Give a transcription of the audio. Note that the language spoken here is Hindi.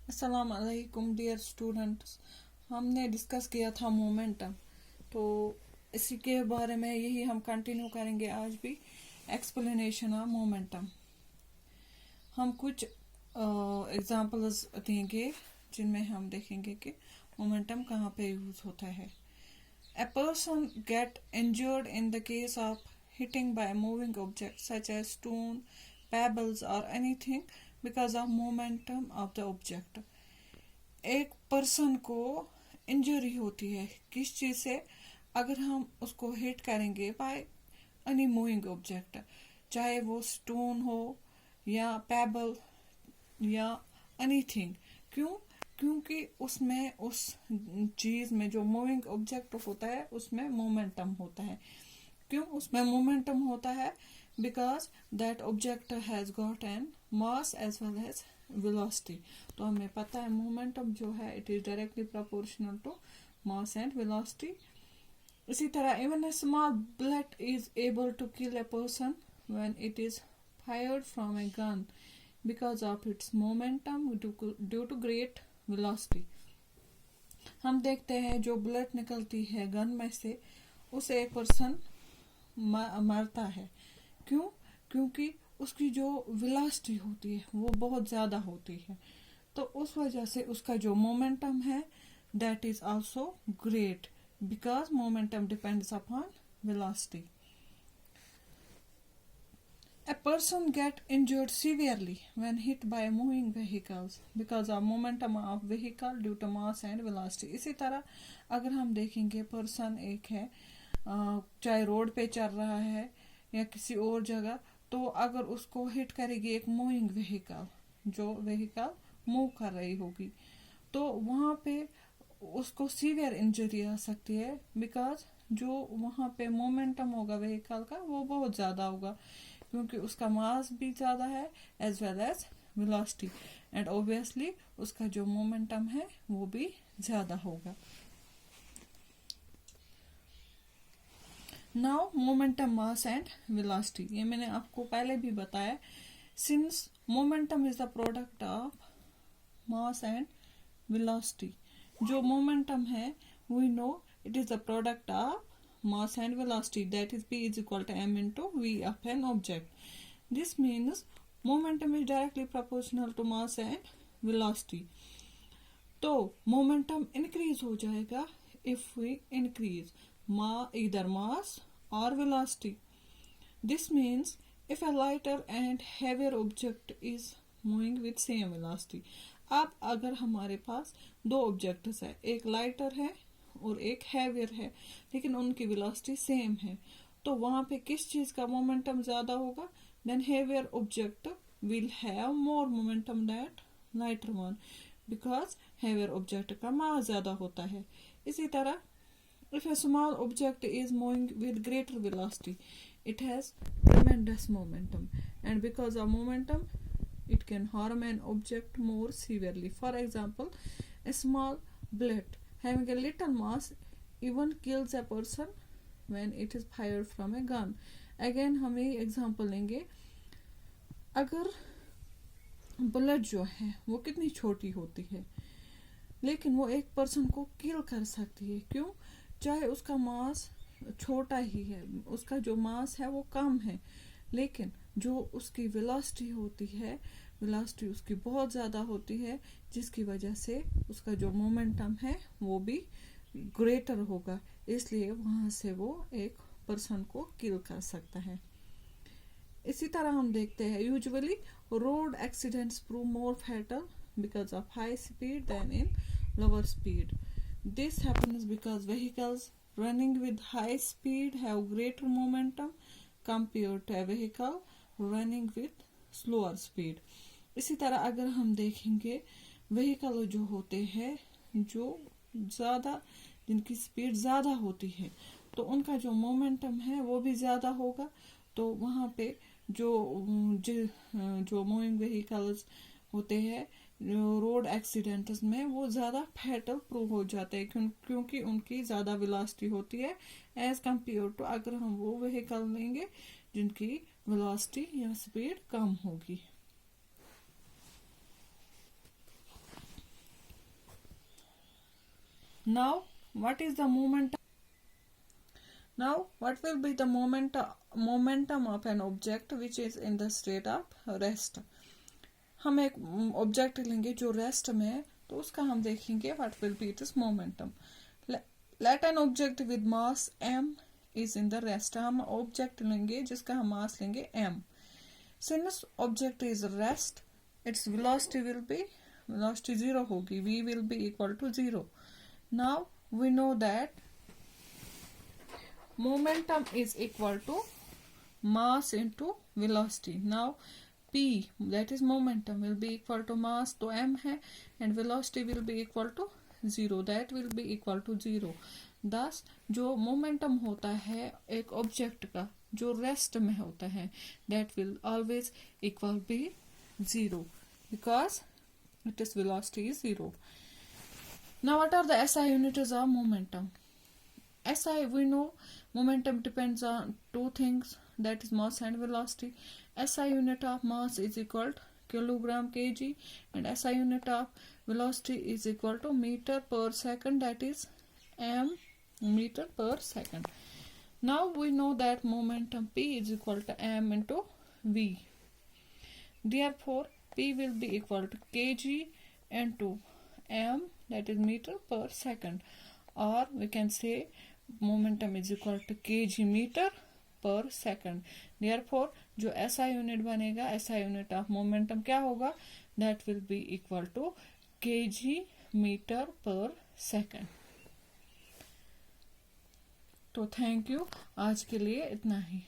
अस्सलाम वालेकुम डियर स्टूडेंट्स। हमने डिस्कस किया था मोमेंटम, तो इसी के बारे में यही हम कंटिन्यू करेंगे आज भी। Explanation of momentum. हम कुछ एग्जांपल्स देंगे जिनमें हम देखेंगे कि मोमेंटम कहाँ पे यूज होता है। A person get injured in the case of hitting by a moving object such as stone, pebbles or anything because of momentum of the object. एक पर्सन को इंजरी होती है किस चीज से? अगर हम उसको हिट करेंगे बाय एनी मूविंग ऑब्जेक्ट, चाहे वो स्टोन हो या पेबल या एनीथिंग। क्यों? क्योंकि उसमें उस चीज में जो मूविंग ऑब्जेक्ट होता है उसमें मोमेंटम होता है। क्यों उसमें मोमेंटम होता है? Because that object has got an mass as well as velocity. तो हमें पता है मोमेंटम जो है it is directly proportional to mass and velocity. इसी तरह even a small bullet is able to kill a person when it is fired from a gun because of its momentum due to great velocity. हम देखते हैं जो बुलेट निकलती है गन में से उसे एक पर्सन मरता है। क्यों? क्योंकि उसकी जो वेलोसिटी होती है वो बहुत ज्यादा होती है, तो उस वजह से उसका जो मोमेंटम है that is also great because momentum depends upon velocity. A person get injured severely when hit by moving vehicles because of momentum of vehicle due to mass and velocity. इसी तरह अगर हम देखेंगे पर्सन एक है, चाहे रोड पे चल रहा है या किसी और जगह, तो अगर उसको हिट करेगी एक मूविंग व्हीकल, जो व्हीकल मूव कर रही होगी, तो वहां पे उसको सीवियर इंजरी आ सकती है बिकॉज जो वहां पे मोमेंटम होगा व्हीकल का वो बहुत ज्यादा होगा, क्योंकि उसका मास भी ज्यादा है as well as velocity, and obviously उसका जो मोमेंटम है वो भी ज्यादा होगा। Now momentum, mass and velocity, ये मैंने आपको पहले भी बताया। Since momentum is the product of mass and velocity, जो मोमेंटम है we know it is the product of mass and velocity, that is p is equal to m into v of an object. This means momentum is directly proportional to mass and velocity. तो momentum increase हो जाएगा if we increase either mass or velocity. This means if a lighter and heavier object is moving with same velocity. अब अगर हमारे पास दो ऑब्जेक्ट्स है, एक लाइटर है और एक हैवियर है, लेकिन उनकी वेलोसिटी सेम है, तो वहां पे किस चीज का मोमेंटम ज्यादा होगा? Then heavier object will have more momentum that lighter one because heavier object का मास ज्यादा होता है। इसी तरह if a small object is moving with greater velocity it has tremendous momentum, and because of momentum it can harm an object more severely. For example, a small bullet having a little mass even kills a person when it is fired from a gun. Again हम ये एग्जाम्पल लेंगे, अगर बुलेट जो है वो कितनी छोटी होती है लेकिन वो एक पर्सन को किल कर सकती है। क्यों? चाहे उसका मास छोटा ही है, उसका जो मास है वो कम है, लेकिन जो उसकी वेलोसिटी होती है, वेलोसिटी उसकी बहुत ज़्यादा होती है, जिसकी वजह से उसका जो मोमेंटम है वो भी ग्रेटर होगा, इसलिए वहाँ से वो एक पर्सन को किल कर सकता है। इसी तरह हम देखते हैं usually road accidents prove more fatal because of high speed then in lower speed. This happens because vehicles running with high speed have greater momentum compared to a vehicle running with slower speed. इसी तरह अगर हम देखेंगे व्हीकल जो होते हैं जो ज्यादा, जिनकी स्पीड ज्यादा होती है, तो उनका जो मोमेंटम है वो भी ज्यादा होगा, तो वहां पे जो मूविंग व्हीकल्स होते हैं रोड एक्सीडेंट्स में वो ज्यादा फैटल प्रूव हो जाते हैं, क्योंकि उनकी ज्यादा वेलोसिटी होती है एज कंपेयर टू अगर हम वो व्हीकल लेंगे जिनकी वेलोसिटी या स्पीड कम होगी। Now, what is the momentum? Now, what will be the momentum of an object which is in the state of rest? हम एक ऑब्जेक्ट लेंगे जो रेस्ट में है, तो उसका हम देखेंगे what will be its momentum. Let an object with mass m is in the rest. हम ऑब्जेक्ट लेंगे जिसका हम मास लेंगे m. Since object is rest, its velocity will be zero होगी, v will be equal to 0. Now we know that momentum is equal to mass into velocity. Now p, that is momentum, will be equal to mass, तो m है, and velocity will be equal to 0, that will be equal to 0. Thus जो मोमेंटम होता है एक ऑब्जेक्ट का जो रेस्ट में होता है, that will always equal be 0 because its velocity is 0. Now what are the SI units of momentum? SI, we know momentum depends on two things, that is mass and velocity. SI unit of mass is equal to kilogram kg, and SI unit of velocity is equal to meter per second, that is m meter per second. Now we know that momentum P is equal to m into v. Therefore P will be equal to kg into m, that is meter per second, or we can say momentum is equal to kg meter per second. Therefore जो SI यूनिट बनेगा, SI यूनिट ऑफ मोमेंटम क्या होगा, that will be equal to kg meter per second. तो थैंक यू, आज के लिए इतना ही.